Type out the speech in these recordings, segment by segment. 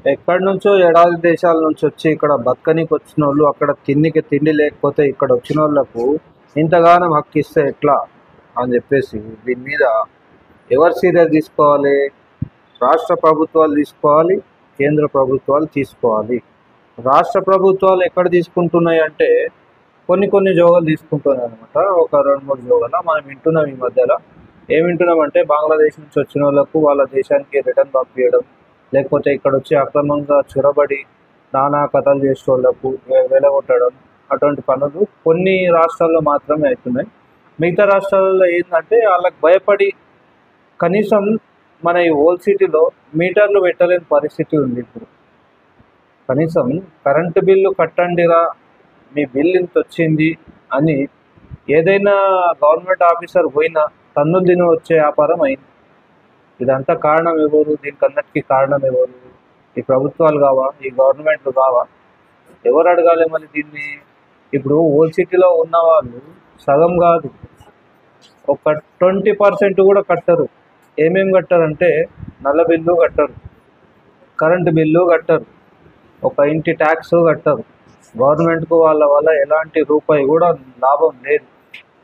ఎక్కడి నుంచో ఏడాది దేశాల నుంచి వచ్చి ఇక్కడ బతకనీకి వచ్చిన వాళ్ళు అక్కడ తిండికి తిండి లేకపోతే ఇక్కడ వచ్చిన వాళ్ళకు ఇంతగానం హక్కు ఇస్తే ఎట్లా అని చెప్పేసి దీని మీద ఎవరు సీరియస్ తీసుకోవాలి? రాష్ట్ర ప్రభుత్వాలు తీసుకోవాలి, కేంద్ర ప్రభుత్వాలు తీసుకోవాలి. రాష్ట్ర ప్రభుత్వాలు ఎక్కడ తీసుకుంటున్నాయి అంటే కొన్ని కొన్ని జోగాలు తీసుకుంటున్నాయి అనమాట. ఒక 2-3 జోగాల మనం వింటున్నాం ఈ మధ్యలో. ఏం వింటున్నామంటే బంగ్లాదేశ్ నుంచి వచ్చిన వాళ్ళకు వాళ్ళ దేశానికి రిటర్న్ పంపించడం, లేకపోతే ఇక్కడ వచ్చి అక్రమంగా చొరబడి నానా కథలు చేసే వాళ్ళకు వెలగొట్టడం, అటువంటి పనులు కొన్ని రాష్ట్రాల్లో మాత్రమే అవుతున్నాయి. మిగతా రాష్ట్రాలలో ఏంటంటే వాళ్ళకి భయపడి కనీసం మన ఈ ఓల్డ్ సిటీలో మీటర్లు పెట్టలేని పరిస్థితి ఉంది ఇప్పుడు. కనీసం కరెంటు బిల్లు కట్టండిరా, మీ బిల్ ఇంత వచ్చింది అని ఏదైనా గవర్నమెంట్ ఆఫీసర్ పోయినా తన్నులు తిని వచ్చే వ్యాపారం అయింది. ఇదంతా కారణం ఎవరు? దీనికన్నటికీ కారణం ఎవరు? ఈ ప్రభుత్వాలు కావా? ఈ గవర్నమెంట్లు కావా? ఎవరు అడగాలి మళ్ళీ దీన్ని? ఇప్పుడు ఓల్డ్ సిటీలో ఉన్న వాళ్ళు సగం కాదు, ఒక 20% కూడా కట్టరు. ఏమేమి కట్టరంటే నల్ల బిల్లు కట్టరు, కరెంటు బిల్లు కట్టరు, ఒక ఇంటి ట్యాక్స్ కట్టరు. గవర్నమెంట్కు వాళ్ళ వల్ల ఎలాంటి రూపాయి కూడా లాభం లేదు.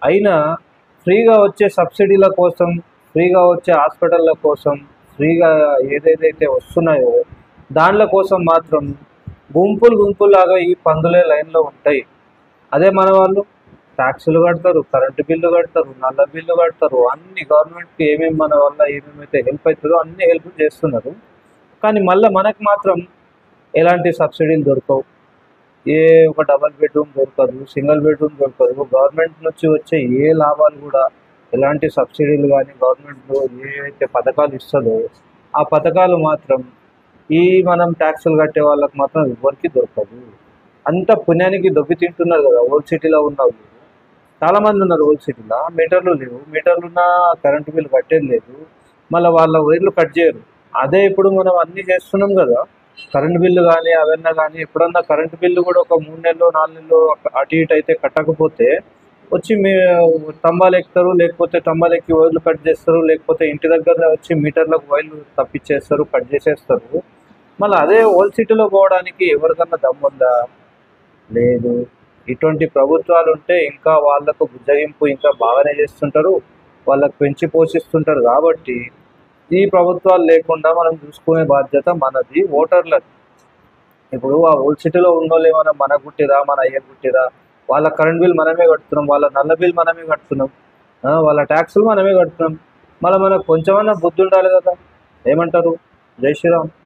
అయినా ఫ్రీగా వచ్చే సబ్సిడీల కోసం, ఫ్రీగా వచ్చే హాస్పిటళ్ళ కోసం, ఫ్రీగా ఏదేదైతే వస్తున్నాయో దానిల కోసం మాత్రం గుంపులు గుంపులాగా ఈ పందులే లైన్లో ఉంటాయి. అదే మన వాళ్ళు ట్యాక్సులు కడతారు, కరెంటు బిల్లు కడతారు, నల్ల బిల్లు కడతారు, అన్ని గవర్నమెంట్కి ఏమేమి మన వల్ల ఏమేమైతే హెల్ప్ అవుతుందో అన్ని హెల్ప్ చేస్తున్నారు. కానీ మళ్ళీ మనకు మాత్రం ఎలాంటి సబ్సిడీలు దొరకవు. ఏ ఒక డబల్ బెడ్రూమ్ దొరకదు, సింగిల్ బెడ్రూమ్ దొరకదు. గవర్నమెంట్ నుంచి వచ్చే ఏ లాభాలు కూడా ఎలాంటి సబ్సిడీలు కానీ గవర్నమెంట్ ఏవైతే పథకాలు ఇస్తుందో ఆ పథకాలు మాత్రం ఈ మనం ట్యాక్సులు కట్టే వాళ్ళకి మాత్రం ఎవరికి దొరకదు. అంత పుణ్యానికి దొబ్బి తింటున్నారు కదా ఓల్డ్ సిటీలో ఉన్న వాళ్ళు. చాలామంది ఉన్నారు ఓల్డ్ సిటీలో, మీటర్లు లేవు, మీటర్లు ఉన్న కరెంటు బిల్లు కట్టేది లేదు, మళ్ళీ వాళ్ళ వైర్లు కట్ చేయరు. అదే ఇప్పుడు మనం అన్నీ చేస్తున్నాం కదా, కరెంటు బిల్లు కానీ అవన్నీ కానీ ఎప్పుడన్నా కరెంటు బిల్లు కూడా ఒక 3 నెలలు 4 నెలలు అటు ఇటు అయితే కట్టకపోతే వచ్చి మీ స్తంభాలు ఎక్కుతారు, లేకపోతే స్తంభాలు ఎక్కి వైర్లు కట్ చేస్తారు, లేకపోతే ఇంటి దగ్గర వచ్చి మీటర్లకు వైర్లు తప్పించేస్తారు, కట్ చేసేస్తారు. మళ్ళీ అదే ఓల్డ్ సిటీలో పోవడానికి ఎవరికన్నా దమ్ముందా? లేదు. ఇటువంటి ప్రభుత్వాలు ఉంటే ఇంకా వాళ్ళకు బుజ్జగింపు ఇంకా బాగానే చేస్తుంటారు, వాళ్ళకు పెంచి పోషిస్తుంటారు. కాబట్టి ఈ ప్రభుత్వాలు లేకుండా మనం చూసుకునే బాధ్యత మనది, ఓటర్లది. ఇప్పుడు ఆ ఓల్డ్ సిటీలో ఉన్నోళ్ళు ఏమైనా మన గుట్టిరా, మన అయ్య గుట్టిరా? వాళ్ళ కరెంట్ బిల్ మనమే కడుతున్నాం, వాళ్ళ నల్ల బిల్ మనమే కడుతున్నాం, వాళ్ళ ట్యాక్సులు మనమే కడుతున్నాం. మళ్ళీ మనకు కొంచెమన్నా బుద్ధి ఉండాలి కదా. ఏమంటారు? జై శ్రీరామ్.